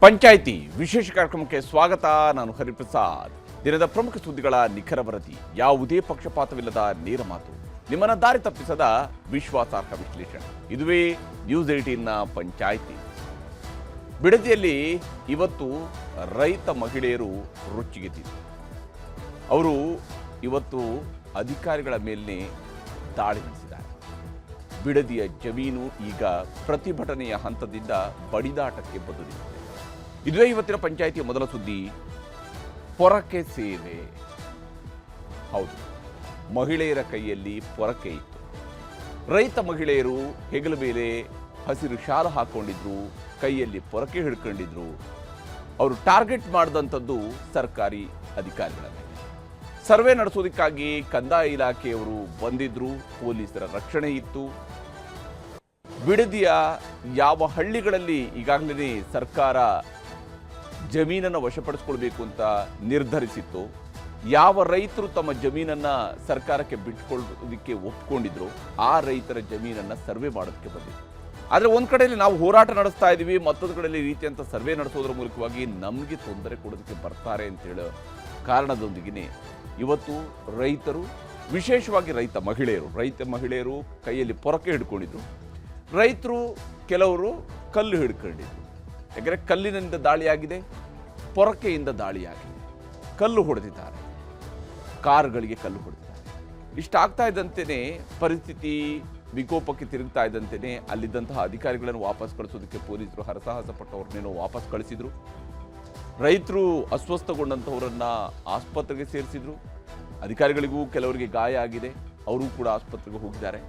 ಪಂಚಾಯಿತಿ ವಿಶೇಷ ಕಾರ್ಯಕ್ರಮಕ್ಕೆ ಸ್ವಾಗತ. ನಾನು ಹರಿಪ್ರಸಾದ್. ದಿನದ ಪ್ರಮುಖ ಸುದ್ದಿಗಳ ನಿಖರ ವರದಿ, ಯಾವುದೇ ಪಕ್ಷಪಾತವಿಲ್ಲದ ನೇರ ಮಾತು, ನಿಮ್ಮನ್ನ ದಾರಿ ತಪ್ಪಿಸದ ವಿಶ್ವಾಸಾರ್ಹ ವಿಶ್ಲೇಷಣೆ. ಇದುವೇ ನ್ಯೂಸ್ 18ನ ಪಂಚಾಯಿತಿ. ಬಿಡದಿಯಲ್ಲಿ ಇವತ್ತು ರೈತ ಮಹಿಳೆಯರು ರುಚಿಗೆದ್ದಿದ್ರು. ಅವರು ಇವತ್ತು ಅಧಿಕಾರಿಗಳ ಮೇಲೆ ದಾಳಿ ನಡೆಸಿದ್ದಾರೆ. ಬಿಡದಿಯ ಜಮೀನು ಈಗ ಪ್ರತಿಭಟನೆಯ ಹಂತದಿಂದ ಬಡಿದಾಟಕ್ಕೆ ಬದಲಿದೆ. ಇದುವೇ ಇವತ್ತಿನ ಪಂಚಾಯಿತಿಯ ಮೊದಲ ಸುದ್ದಿ. ಪೊರಕೆ ಸೇವೆ. ಹೌದು, ಮಹಿಳೆಯರ ಕೈಯಲ್ಲಿ ಪೊರಕೆ ಇತ್ತು. ರೈತ ಮಹಿಳೆಯರು ಹೆಗಲ ಮೇಲೆ ಹಸಿರು ಶಾಲು ಹಾಕೊಂಡಿದ್ರು, ಕೈಯಲ್ಲಿ ಪೊರಕೆ ಹಿಡ್ಕೊಂಡಿದ್ರು. ಅವರು ಟಾರ್ಗೆಟ್ ಮಾಡಿದಂಥದ್ದು ಸರ್ಕಾರಿ ಅಧಿಕಾರಿಗಳ ಮೇಲೆ. ಸರ್ವೆ ನಡೆಸೋದಕ್ಕಾಗಿ ಕಂದಾಯ ಇಲಾಖೆಯವರು ಬಂದಿದ್ರು, ಪೊಲೀಸರ ರಕ್ಷಣೆ ಇತ್ತು. ಬಿಡದಿಯ ಯಾವ ಹಳ್ಳಿಗಳಲ್ಲಿ ಈಗಾಗಲೇ ಸರ್ಕಾರ ಜಮೀನನ್ನು ವಶಪಡಿಸ್ಕೊಳ್ಬೇಕು ಅಂತ ನಿರ್ಧರಿಸಿತ್ತು, ಯಾವ ರೈತರು ತಮ್ಮ ಜಮೀನನ್ನು ಸರ್ಕಾರಕ್ಕೆ ಬಿಟ್ಕೊಳ್ಳೋದಕ್ಕೆ ಒಪ್ಕೊಂಡಿದ್ರು, ಆ ರೈತರ ಜಮೀನನ್ನು ಸರ್ವೆ ಮಾಡೋದಕ್ಕೆ ಬಂದಿದ್ರು. ಆದರೆ ಒಂದು ಕಡೆಯಲ್ಲಿ ನಾವು ಹೋರಾಟ ನಡೆಸ್ತಾ ಇದ್ದೀವಿ, ಮತ್ತೊಂದು ಕಡೆಯಲ್ಲಿ ಈ ರೀತಿಯಂಥ ಸರ್ವೆ ನಡೆಸೋದ್ರ ಮೂಲಕವಾಗಿ ನಮಗೆ ತೊಂದರೆ ಕೊಡೋದಕ್ಕೆ ಬರ್ತಾರೆ ಅಂತೇಳೋ ಕಾರಣದೊಂದಿಗೆ ಇವತ್ತು ರೈತರು, ವಿಶೇಷವಾಗಿ ರೈತ ಮಹಿಳೆಯರು ಕೈಯಲ್ಲಿ ಪೊರಕೆ ಹಿಡ್ಕೊಂಡಿದ್ರು. ರೈತರು ಕೆಲವರು ಕಲ್ಲು ಹಿಡ್ಕೊಂಡಿದ್ರು. ಯಾಕಂದರೆ ಕಲ್ಲಿನಿಂದ ದಾಳಿಯಾಗಿದೆ, ಪೊರಕೆಯಿಂದ ದಾಳಿಯಾಗಿದೆ. ಕಲ್ಲು ಹೊಡೆದಿದ್ದಾರೆ, ಕಾರುಗಳಿಗೆ ಕಲ್ಲು ಹೊಡೆದಿದ್ದಾರೆ. ಇಷ್ಟಾಗ್ತಾ ಇದ್ದಂತೆಯೇ ಪರಿಸ್ಥಿತಿ ವಿಕೋಪಕ್ಕೆ ತಿರುಗ್ತಾ ಇದ್ದಂತೆಯೇ ಅಲ್ಲಿದ್ದಂತಹ ಅಧಿಕಾರಿಗಳನ್ನು ವಾಪಸ್ ಕಳಿಸೋದಕ್ಕೆ ಪೊಲೀಸರು ಹರಸಾಹಸ ಪಟ್ಟವ್ರನ್ನೇನೋ ವಾಪಸ್ ಕಳಿಸಿದ್ರು. ರೈತರು ಅಸ್ವಸ್ಥಗೊಂಡಂಥವರನ್ನು ಆಸ್ಪತ್ರೆಗೆ ಸೇರಿಸಿದ್ರು. ಅಧಿಕಾರಿಗಳಿಗೂ ಕೆಲವರಿಗೆ ಗಾಯ ಆಗಿದೆ, ಅವರು ಕೂಡ ಆಸ್ಪತ್ರೆಗೆ ಹೋಗಿದ್ದಾರೆ.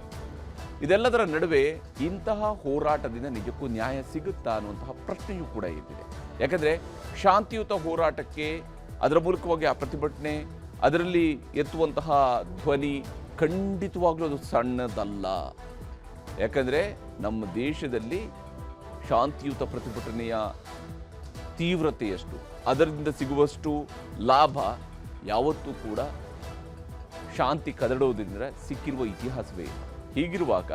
ಇದೆಲ್ಲದರ ನಡುವೆ ಇಂತಹ ಹೋರಾಟದಿಂದ ನಿಜಕ್ಕೂ ನ್ಯಾಯ ಸಿಗುತ್ತಾ ಅನ್ನುವಂತಹ ಪ್ರಶ್ನೆಯೂ ಕೂಡ ಇದ್ದಿದೆ. ಯಾಕಂದರೆ ಶಾಂತಿಯುತ ಹೋರಾಟಕ್ಕೆ, ಅದರ ಮೂಲಕವಾಗಿ ಆ ಪ್ರತಿಭಟನೆ, ಅದರಲ್ಲಿ ಎತ್ತುವಂತಹ ಧ್ವನಿ ಖಂಡಿತವಾಗ್ಲೂ ಅದು ಸಣ್ಣದಲ್ಲ. ಯಾಕಂದರೆ ನಮ್ಮ ದೇಶದಲ್ಲಿ ಶಾಂತಿಯುತ ಪ್ರತಿಭಟನೆಯ ತೀವ್ರತೆಯಷ್ಟು, ಅದರಿಂದ ಸಿಗುವಷ್ಟು ಲಾಭ ಯಾವತ್ತೂ ಕೂಡ ಶಾಂತಿ ಕದಡೋದ್ರಿಂದ ಸಿಕ್ಕಿರುವ ಇತಿಹಾಸವೇ ಇಲ್ಲ. ಹೀಗಿರುವಾಗ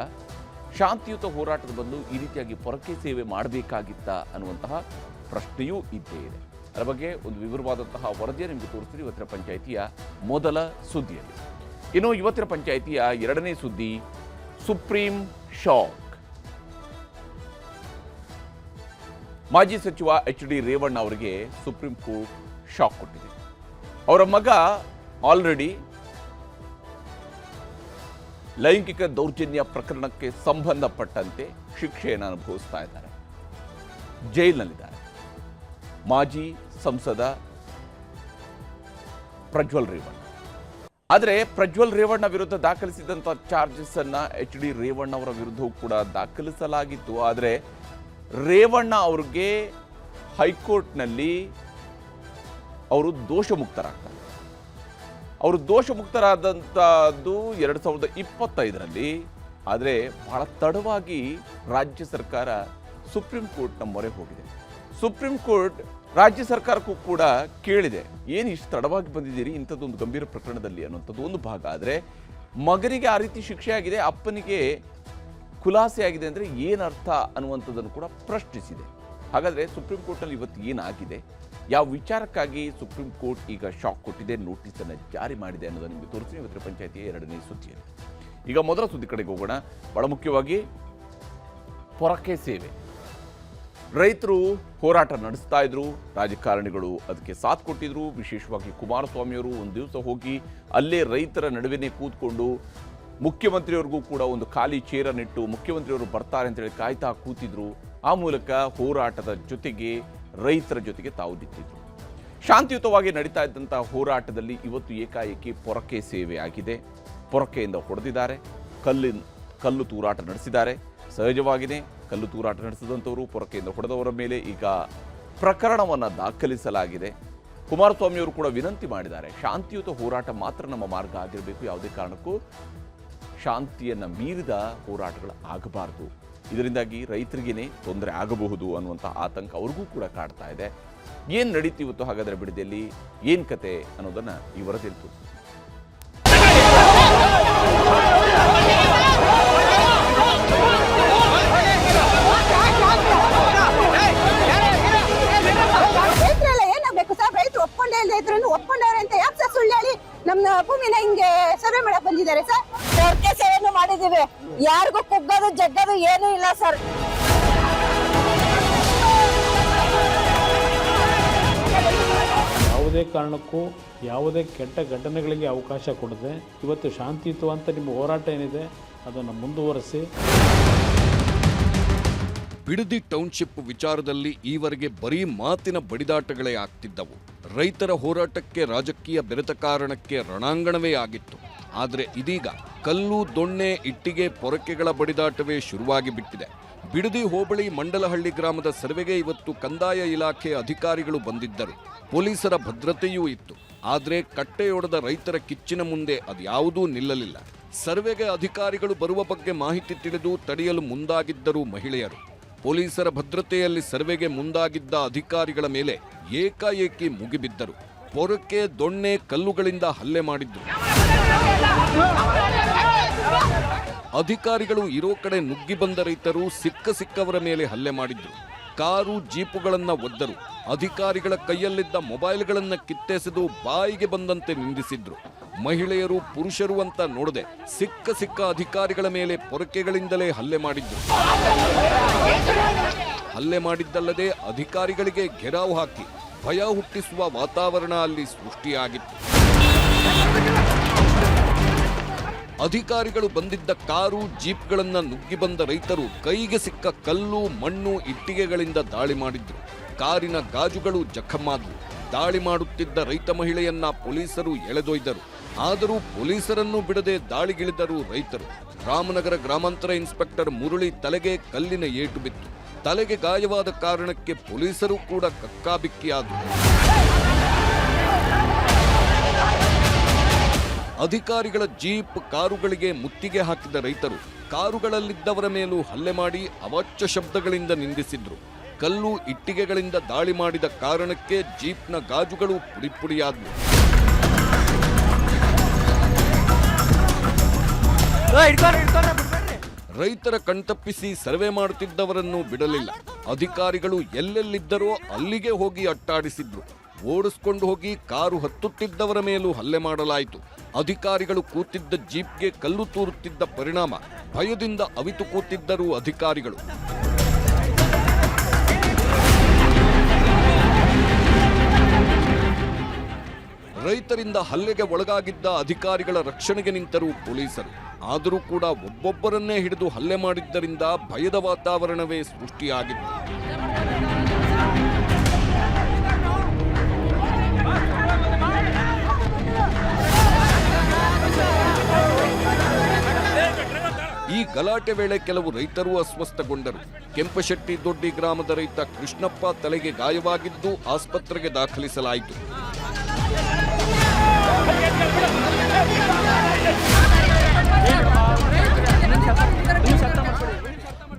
ಶಾಂತಿಯುತ ಹೋರಾಟದ ಬದಲು ಈ ರೀತಿಯಾಗಿ ಪೊರಕೆ ಸೇವೆ ಮಾಡಬೇಕಾಗಿತ್ತಾ ಅನ್ನುವಂತಹ ಪ್ರಶ್ನೆಯೂ ಇದ್ದೇ ಇದೆ. ಅದರ ಬಗ್ಗೆ ಒಂದು ವಿವರವಾದಂತಹ ವರದಿಯನ್ನು ನಿಮಗೆ ತೋರಿಸ್ತೀವಿ ಇವತ್ತಿನ ಪಂಚಾಯಿತಿಯ ಮೊದಲ ಸುದ್ದಿಯಲ್ಲಿ. ಇನ್ನು ಇವತ್ತಿನ ಪಂಚಾಯಿತಿಯ ಎರಡನೇ ಸುದ್ದಿ, ಸುಪ್ರೀಂ ಶಾಕ್. ಮಾಜಿ ಸಚಿವ HD ರೇವಣ್ಣ ಅವರಿಗೆ ಸುಪ್ರೀಂ ಕೋರ್ಟ್ ಶಾಕ್ ಕೊಟ್ಟಿದೆ. ಅವರ ಮಗ ಆಲ್ರೆಡಿ ಲೈಂಗಿಕ ದೌರ್ಜನ್ಯ ಪ್ರಕರಣಕ್ಕೆ ಸಂಬಂಧಪಟ್ಟಂತೆ ಶಿಕ್ಷೆಯನ್ನು ಅನುಭವಿಸ್ತಾ ಇದ್ದಾರೆ, ಜೈಲಿನಲ್ಲಿದ್ದಾರೆ. ಮಾಜಿ ಸಂಸದ ಪ್ರಜ್ವಲ್ ರೇವಣ್ಣ. ಆದರೆ ಪ್ರಜ್ವಲ್ ರೇವಣ್ಣ ವಿರುದ್ಧ ದಾಖಲಿಸಿದಂಥ ಚಾರ್ಜಸ್ ಅನ್ನು HD ರೇವಣ್ಣ ಅವರ ವಿರುದ್ಧವೂ ಕೂಡ ದಾಖಲಿಸಲಾಗಿತ್ತು. ಆದರೆ ರೇವಣ್ಣ ಅವ್ರಿಗೆ ಹೈಕೋರ್ಟ್ನಲ್ಲಿ ಅವರು ದೋಷಮುಕ್ತರಾಗ್ತಾರೆ. ಅವರು ದೋಷಮುಕ್ತರಾದಂಥದ್ದು 2025ರಲ್ಲಿ. ಆದರೆ ಬಹಳ ತಡವಾಗಿ ರಾಜ್ಯ ಸರ್ಕಾರ ಸುಪ್ರೀಂ ಕೋರ್ಟ್ನ ಮೊರೆ ಹೋಗಿದೆ. ಸುಪ್ರೀಂ ಕೋರ್ಟ್ ರಾಜ್ಯ ಸರ್ಕಾರಕ್ಕೂ ಕೂಡ ಕೇಳಿದೆ, ಏನು ಇಷ್ಟು ತಡವಾಗಿ ಬಂದಿದ್ದೀರಿ ಇಂಥದ್ದೊಂದು ಗಂಭೀರ ಪ್ರಕರಣದಲ್ಲಿ ಅನ್ನುವಂಥದ್ದು ಒಂದು ಭಾಗ. ಆದರೆ ಮಗನಿಗೆ ಆ ರೀತಿ ಶಿಕ್ಷೆ ಆಗಿದೆ, ಅಪ್ಪನಿಗೆ ಖುಲಾಸೆ ಆಗಿದೆ ಅಂದರೆ ಏನರ್ಥ ಅನ್ನುವಂಥದ್ದನ್ನು ಕೂಡ ಪ್ರಶ್ನಿಸಿದೆ. ಹಾಗಾದರೆ ಸುಪ್ರೀಂ ಕೋರ್ಟ್ನಲ್ಲಿ ಇವತ್ತು ಏನಾಗಿದೆ, ಯಾವ ವಿಚಾರಕ್ಕಾಗಿ ಸುಪ್ರೀಂ ಕೋರ್ಟ್ ಈಗ ಶಾಕ್ ಕೊಟ್ಟಿದೆ, ನೋಟಿಸನ್ನು ಜಾರಿ ಮಾಡಿದೆ ಅನ್ನೋದನ್ನು ನಿಮಗೆ ತೋರಿಸ್ತೀನಿ ಇವತ್ತಿನ ಪಂಚಾಯಿತಿಯ ಎರಡನೇ ಸುದ್ದಿಯಲ್ಲಿ. ಈಗ ಮೊದಲ ಸುದ್ದಿ ಕಡೆಗೆ ಹೋಗೋಣ. ಬಹಳ ಮುಖ್ಯವಾಗಿ ಪೊರಕೆ ಸೇವೆ. ರೈತರು ಹೋರಾಟ ನಡೆಸ್ತಾ ಇದ್ರು, ರಾಜಕಾರಣಿಗಳು ಅದಕ್ಕೆ ಸಾಥ್ ಕೊಟ್ಟಿದ್ರು. ವಿಶೇಷವಾಗಿ ಕುಮಾರಸ್ವಾಮಿಯವರು ಒಂದು ದಿವಸ ಹೋಗಿ ಅಲ್ಲೇ ರೈತರ ನಡುವೆನೇ ಕೂತ್ಕೊಂಡು ಮುಖ್ಯಮಂತ್ರಿಯವ್ರಿಗೂ ಕೂಡ ಒಂದು ಖಾಲಿ ಚೇರನ್ನಿಟ್ಟು ಮುಖ್ಯಮಂತ್ರಿಯವರು ಬರ್ತಾರೆ ಅಂತೇಳಿ ಕಾಯ್ತಾ ಕೂತಿದ್ರು. ಆ ಮೂಲಕ ಹೋರಾಟದ ಜೊತೆಗೆ ರೈತರ ಜೊತೆಗೆ ತಾವು ನಿಂತಿದ್ರು. ಶಾಂತಿಯುತವಾಗಿ ನಡೀತಾ ಇದ್ದಂಥ ಹೋರಾಟದಲ್ಲಿ ಇವತ್ತು ಏಕಾಏಕಿ ಪೊರಕೆ ಸೇವೆ ಆಗಿದೆ. ಪೊರಕೆಯಿಂದ ಹೊಡೆದಿದ್ದಾರೆ, ಕಲ್ಲು ತೂರಾಟ ನಡೆಸಿದ್ದಾರೆ. ಸಹಜವಾಗಿಯೇ ಕಲ್ಲು ತೂರಾಟ ನಡೆಸಿದಂಥವರು, ಪೊರಕೆಯಿಂದ ಹೊಡೆದವರ ಮೇಲೆ ಈಗ ಪ್ರಕರಣವನ್ನು ದಾಖಲಿಸಲಾಗಿದೆ. ಕುಮಾರಸ್ವಾಮಿಯವರು ಕೂಡ ವಿನಂತಿ ಮಾಡಿದ್ದಾರೆ, ಶಾಂತಿಯುತ ಹೋರಾಟ ಮಾತ್ರ ನಮ್ಮ ಮಾರ್ಗ ಆಗಿರಬೇಕು, ಯಾವುದೇ ಕಾರಣಕ್ಕೂ ಶಾಂತಿಯನ್ನು ಮೀರಿದ ಹೋರಾಟಗಳು ಆಗಬಾರ್ದು. ಇದರಿಂದಾಗಿ ರೈತರಿಗೇನೆ ತೊಂದರೆ ಆಗಬಹುದು ಅನ್ನುವಂಥ ಆತಂಕ ಅವ್ರಿಗೂ ಕೂಡ ಕಾಡ್ತಾ ಇದೆ. ಏನು ನಡೀತಿ ಇವತ್ತು ಹಾಗಾದರೆ ಬಿಡದಿಯಲ್ಲಿ, ಏನು ಕತೆ ಅನ್ನೋದನ್ನು ಈ ವರದಿಯಲ್ಲಿ ತೋರಿಸ್ತೀವಿ. ನಮ್ಮ ಭೂಮಿನ ಹಿಂಗೆ ಸರ್ವೆ ಮಾಡಕ್ ಬಂದಿದ್ದಾರೆ ಸರ್. ಕೊರಕೆ ಸೇವೆಯನ್ನು ಮಾಡಿದೀವಿ, ಯಾರಿಗೂ ಕುಗ್ಗೋದು ಜಗ್ಗೋದು ಏನೂ ಇಲ್ಲ ಸರ್. ಯಾವುದೇ ಕಾರಣಕ್ಕೂ ಯಾವುದೇ ಕೆಟ್ಟ ಘಟನೆಗಳಿಗೆ ಅವಕಾಶ ಕೊಡದೆ ಇವತ್ತು ಶಾಂತಿಯುತವಂತ ನಿಮ್ಮ ಹೋರಾಟ ಏನಿದೆ ಅದನ್ನು ಮುಂದುವರಿಸಿ. ಬಿಡದಿ ಟೌನ್ಶಿಪ್ ವಿಚಾರದಲ್ಲಿ ಈವರೆಗೆ ಬರೀ ಮಾತಿನ ಬಡಿದಾಟಗಳೇ ಆಗ್ತಿದ್ದವು. ರೈತರ ಹೋರಾಟಕ್ಕೆ ರಾಜಕೀಯ ಬೆರೆತ ಕಾರಣಕ್ಕೆ ರಣಾಂಗಣವೇ ಆಗಿತ್ತು. ಆದರೆ ಇದೀಗ ಕಲ್ಲು, ದೊಣ್ಣೆ, ಇಟ್ಟಿಗೆ, ಪೊರಕೆಗಳ ಬಡಿದಾಟವೇ ಶುರುವಾಗಿ ಬಿಟ್ಟಿದೆ. ಬಿಡದಿ ಹೋಬಳಿ ಮಂಡಲಹಳ್ಳಿ ಗ್ರಾಮದ ಸರ್ವೆಗೆ ಇವತ್ತು ಕಂದಾಯ ಇಲಾಖೆ ಅಧಿಕಾರಿಗಳು ಬಂದಿದ್ದರು. ಪೊಲೀಸರ ಭದ್ರತೆಯೂ ಇತ್ತು. ಆದರೆ ಕಟ್ಟೆಯೊಡೆದ ರೈತರ ಕಿಚ್ಚಿನ ಮುಂದೆ ಅದ್ಯಾವುದೂ ನಿಲ್ಲಲಿಲ್ಲ. ಸರ್ವೆಗೆ ಅಧಿಕಾರಿಗಳು ಬರುವ ಬಗ್ಗೆ ಮಾಹಿತಿ ತಿಳಿದು ತಡೆಯಲು ಮುಂದಾಗಿದ್ದರು ಮಹಿಳೆಯರು. ಪೊಲೀಸರ ಭದ್ರತೆಯಲ್ಲಿ ಸರ್ವೆಗೆ ಮುಂದಾಗಿದ್ದ ಅಧಿಕಾರಿಗಳ ಮೇಲೆ ಏಕಾಏಕಿ ಮುಗಿಬಿದ್ದರು. ಪೊರಕೆ, ದೊಣ್ಣೆ, ಕಲ್ಲುಗಳಿಂದ ಹಲ್ಲೆ ಮಾಡಿದ್ರು. ಅಧಿಕಾರಿಗಳು ಇರೋ ಕಡೆ ನುಗ್ಗಿ ಬಂದ ರೈತರು ಸಿಕ್ಕವರ ಮೇಲೆ ಹಲ್ಲೆ ಮಾಡಿದ್ರು. ಕಾರು, ಜೀಪುಗಳನ್ನ ಒದ್ದರು. ಅಧಿಕಾರಿಗಳ ಕೈಯಲ್ಲಿದ್ದ ಮೊಬೈಲ್ಗಳನ್ನ ಕಿತ್ತೆಸೆದು ಬಾಯಿಗೆ ಬಂದಂತೆ ನಿಂದಿಸಿದ್ರು. ಮಹಿಳೆಯರು, ಪುರುಷರು ಅಂತ ನೋಡದೆ ಸಿಕ್ಕ ಅಧಿಕಾರಿಗಳ ಮೇಲೆ ಪೊರಕೆಗಳಿಂದಲೇ ಹಲ್ಲೆ ಮಾಡಿದ್ರು. ಹಲ್ಲೆ ಮಾಡಿದ್ದಲ್ಲದೆ ಅಧಿಕಾರಿಗಳಿಗೆ ಘೆರಾವ್ ಹಾಕಿ ಭಯ ಹುಟ್ಟಿಸುವ ವಾತಾವರಣ ಅಲ್ಲಿ ಸೃಷ್ಟಿಯಾಗಿತ್ತು. ಅಧಿಕಾರಿಗಳು ಬಂದಿದ್ದ ಕಾರು, ಜೀಪ್ಗಳನ್ನ ನುಗ್ಗಿ ಬಂದ ರೈತರು ಕೈಗೆ ಸಿಕ್ಕ ಕಲ್ಲು, ಮಣ್ಣು, ಇಟ್ಟಿಗೆಗಳಿಂದ ದಾಳಿ ಮಾಡಿದ್ರು. ಕಾರಿನ ಗಾಜುಗಳು ಜಖಮಾದ್ವು. ದಾಳಿ ಮಾಡುತ್ತಿದ್ದ ರೈತ ಮಹಿಳೆಯನ್ನ ಪೊಲೀಸರು ಎಳೆದೊಯ್ದರು. ಆದರೂ ಪೊಲೀಸರನ್ನು ಬಿಡದೆ ದಾಳಿಗಿಳಿದರು ರೈತರು. ರಾಮನಗರ ಗ್ರಾಮಾಂತರ ಇನ್ಸ್ಪೆಕ್ಟರ್ ಮುರಳಿ ತಲೆಗೆ ಕಲ್ಲಿನ ಏಟು ಬಿತ್ತು. ತಲೆಗೆ ಗಾಯವಾದ ಕಾರಣಕ್ಕೆ ಪೊಲೀಸರು ಕೂಡ ಕಕ್ಕಾಬಿಕ್ಕಿಯಾದರು. ಅಧಿಕಾರಿಗಳ ಜೀಪ್, ಕಾರುಗಳಿಗೆ ಮುತ್ತಿಗೆ ಹಾಕಿದ ರೈತರು ಕಾರುಗಳಲ್ಲಿದ್ದವರ ಮೇಲೂ ಹಲ್ಲೆ ಮಾಡಿ ಅವಾಚ್ಯ ಶಬ್ದಗಳಿಂದ ನಿಂದಿಸಿದ್ರು. ಕಲ್ಲು, ಇಟ್ಟಿಗೆಗಳಿಂದ ದಾಳಿ ಮಾಡಿದ ಕಾರಣಕ್ಕೆ ಜೀಪ್ನ ಗಾಜುಗಳು ಪುಡಿಪುಡಿಯಾದವು. ರೈತರ ಕಣ್ತಪ್ಪಿಸಿ ಸರ್ವೆ ಮಾಡುತ್ತಿದ್ದವರನ್ನು ಬಿಡಲಿಲ್ಲ. ಅಧಿಕಾರಿಗಳು ಎಲ್ಲೆಲ್ಲಿದ್ದರೋ ಅಲ್ಲಿಗೆ ಹೋಗಿ ಅಟ್ಟಾಡಿಸಿದ್ರು. ಓಡಿಸ್ಕೊಂಡು ಹೋಗಿ ಕಾರು ಹತ್ತುತ್ತಿದ್ದವರ ಮೇಲೂ ಹಲ್ಲೆ ಮಾಡಲಾಯಿತು. ಅಧಿಕಾರಿಗಳು ಕೂತಿದ್ದ ಜೀಪ್ಗೆ ಕಲ್ಲು ತೂರುತ್ತಿದ್ದ ಪರಿಣಾಮ ಭಯದಿಂದ ಅವಿತು ಕೂತಿದ್ದರು ಅಧಿಕಾರಿಗಳು. ರೈತರಿಂದ ಹಲ್ಲೆಗೆ ಒಳಗಾಗಿದ್ದ ಅಧಿಕಾರಿಗಳ ರಕ್ಷಣೆಗೆ ನಿಂತರು ಪೊಲೀಸರು. ಆದರೂ ಕೂಡ ಒಬ್ಬೊಬ್ಬರನ್ನೇ ಹಿಡಿದು ಹಲ್ಲೆ ಮಾಡಿದ್ದರಿಂದ ಭಯದ ವಾತಾವರಣವೇ ಸೃಷ್ಟಿಯಾಗಿತ್ತು. ಈ ಗಲಾಟೆ ವೇಳೆ ಕೆಲವು ರೈತರು ಅಸ್ವಸ್ಥಗೊಂಡರು. ಕೆಂಪಶೆಟ್ಟಿ ದೊಡ್ಡಿ ಗ್ರಾಮದ ರೈತ ಕೃಷ್ಣಪ್ಪ ತಲೆಗೆ ಗಾಯವಾಗಿದ್ದು ಆಸ್ಪತ್ರೆಗೆ ದಾಖಲಿಸಲಾಯಿತು.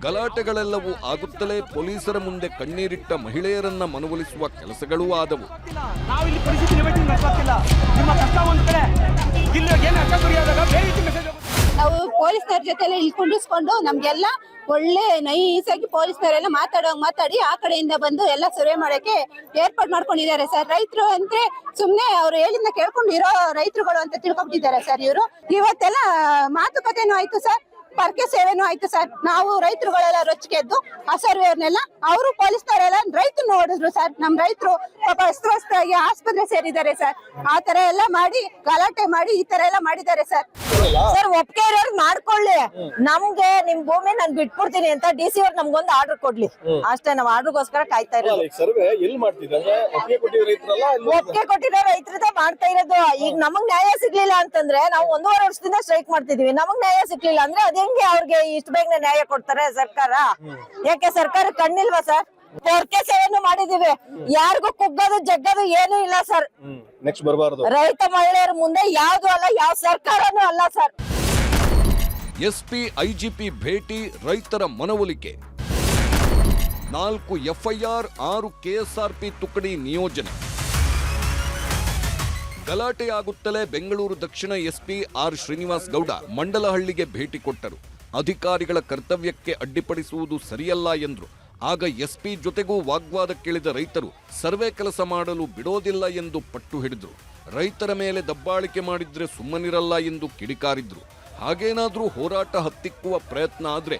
ಗಲಾಟೆಗಳೆಲ್ಲವೂ ಆಗುತ್ತಲೇ ಪೊಲೀಸರ ಮುಂದೆ ಕಣ್ಣೀರಿಟ್ಟ ಮಹಿಳೆಯರನ್ನ ಮನವೊಲಿಸುವ ಕೆಲಸಗಳೂ ಆದವು. ನಾವು ಪೊಲೀಸರ ಜೊತೆ ಇಲ್ಲಿ ಕುಂಡಿಸ್ಕೊಂಡು ನಮ್ಗೆಲ್ಲ ಒಳ್ಳೆ ನೈಸಾಗಿ ಪೊಲೀಸರೆಲ್ಲ ಮಾತಾಡಿ ಆ ಕಡೆಯಿಂದ ಬಂದು ಎಲ್ಲ ಸರ್ವೆ ಮಾಡಕ್ಕೆ ಏರ್ಪಾಡು ಮಾಡ್ಕೊಂಡಿದ್ದಾರೆ ಸರ್. ರೈತರು ಅಂದ್ರೆ ಸುಮ್ನೆ ಅವ್ರು ಹೇಳಿಂದ ಕೇಳ್ಕೊಂಡು ಇರೋ ರೈತರುಗಳು ಅಂತ ತಿಳ್ಕೊಂಡ್ಬಿಟ್ಟಿದ್ದಾರೆ ಸರ್. ಇವರು ಇವತ್ತೆಲ್ಲ ಮಾತುಕತೆನೂ ಆಯ್ತು ಸರ್, ಪರ್ಕೆ ಸೇವೆನೂ ಆಯ್ತು ಸರ್. ನಾವು ರೈತರುಗಳೆಲ್ಲ ರೊಚ್ಚಿಗೆದ್ದು ಆ ಸರ್ವೆಯವ್ರನ್ನೆಲ್ಲ ಅವರು ಪೊಲೀಸ್ನವರೆಲ್ಲ ರೈತರು ನೋಡಿದ್ರು ಸರ್. ನಮ್ ರೈತರು ಪಾಪ ಅಸ್ವಸ್ಥರಾಗಿ ಆಸ್ಪತ್ರೆ ಸೇರಿದ್ದಾರೆ ಸರ್. ಆ ತರ ಎಲ್ಲ ಮಾಡಿ ಗಲಾಟೆ ಮಾಡಿ ಈ ತರ ಎಲ್ಲ ಮಾಡಿದ್ದಾರೆ ಸರ್. ಸರ್ ಒಪ್ಪಿಗೆ ಇರೋರು ಮಾಡ್ಕೊಳ್ಳಿ, ನಮ್ಗೆ ನಿಮ್ ಭೂಮಿ ನಾನು ಬಿಟ್ಬಿಡ್ತೀನಿ ಅಂತ DC ಅವ್ರು ನಮ್ಗೊಂದು ಆರ್ಡರ್ ಕೊಡ್ಲಿ ಅಷ್ಟೇ. ನಾವು ಆರ್ಡರ್ಗೋಸ್ಕರ ಕಾಯ್ತಾ ಇರೋದು. ಒಪ್ಪಿಗೆ ಕೊಟ್ಟಿರೋ ರೈತರದೇ ಮಾಡ್ತಾ ಇರೋದು. ಈಗ ನಮಗ್ ನ್ಯಾಯ ಸಿಗ್ಲಿಲ್ಲ ಅಂತಂದ್ರೆ ನಾವು 1.5 ವರ್ಷದಿಂದ ಸ್ಟ್ರೈಕ್ ಮಾಡ್ತಿದೀವಿ. ನಮಗ್ ನ್ಯಾಯ ಸಿಗ್ಲಿಲ್ಲ ಅಂದ್ರೆ ಅದೇಂಗೆ ಅವ್ರಿಗೆ ಇಷ್ಟು ಬೇಗನೆ ನ್ಯಾಯ ಕೊಡ್ತಾರೆ ಸರ್ಕಾರ? ಯಾಕೆ ಸರ್ಕಾರ ಕಣ್ಣಿಲ್ವಾ ಸರ್? ಪೊರಕೆ ಸೇವೆಯನ್ನು ಮಾಡಿದೀವಿ, ಯಾರಿಗೂ ಕುಗ್ಗೋದು ಜಗ್ಗೋದು ಏನೂ ಇಲ್ಲ ಸರ್. ನೆಕ್ಸ್ಟ್ ಬರಬಾರದು. ರೈತ ಮಹಿಳೆಯರ ಮುಂದೆ ಯಾವ್ದು ಅಲ್ಲ, ಯಾವ ಸರ್ಕಾರನೂ ಅಲ್ಲ ಸರ್. SP, IGP ಭೇಟಿ, ರೈತರ ಮನವೊಲಿಕೆ. 4 FIR, 6 KSRP ತುಕಡಿ ನಿಯೋಜನೆ. ಗಲಾಟೆಯಾಗುತ್ತಲೇ ಬೆಂಗಳೂರು ದಕ್ಷಿಣ SP R ಶ್ರೀನಿವಾಸ್ ಗೌಡ ಮಂಡಲಹಳ್ಳಿಗೆ ಭೇಟಿ ಕೊಟ್ಟರು. ಅಧಿಕಾರಿಗಳ ಕರ್ತವ್ಯಕ್ಕೆ ಅಡ್ಡಿಪಡಿಸುವುದು ಸರಿಯಲ್ಲ ಎಂದರು. ಆಗ ಎಸ್ಪಿ ಜೊತೆಗೂ ವಾಗ್ವಾದಕ್ಕಿಳಿದ ರೈತರು ಸರ್ವೆ ಕೆಲಸ ಮಾಡಲು ಬಿಡೋದಿಲ್ಲ ಎಂದು ಪಟ್ಟು ಹಿಡಿದ್ರು. ರೈತರ ಮೇಲೆ ದಬ್ಬಾಳಿಕೆ ಮಾಡಿದ್ರೆ ಸುಮ್ಮನಿರಲ್ಲ ಎಂದು ಕಿಡಿಕಾರಿದ್ರು. ಹಾಗೇನಾದ್ರೂ ಹೋರಾಟ ಹತ್ತಿಕ್ಕುವ ಪ್ರಯತ್ನ ಆದ್ರೆ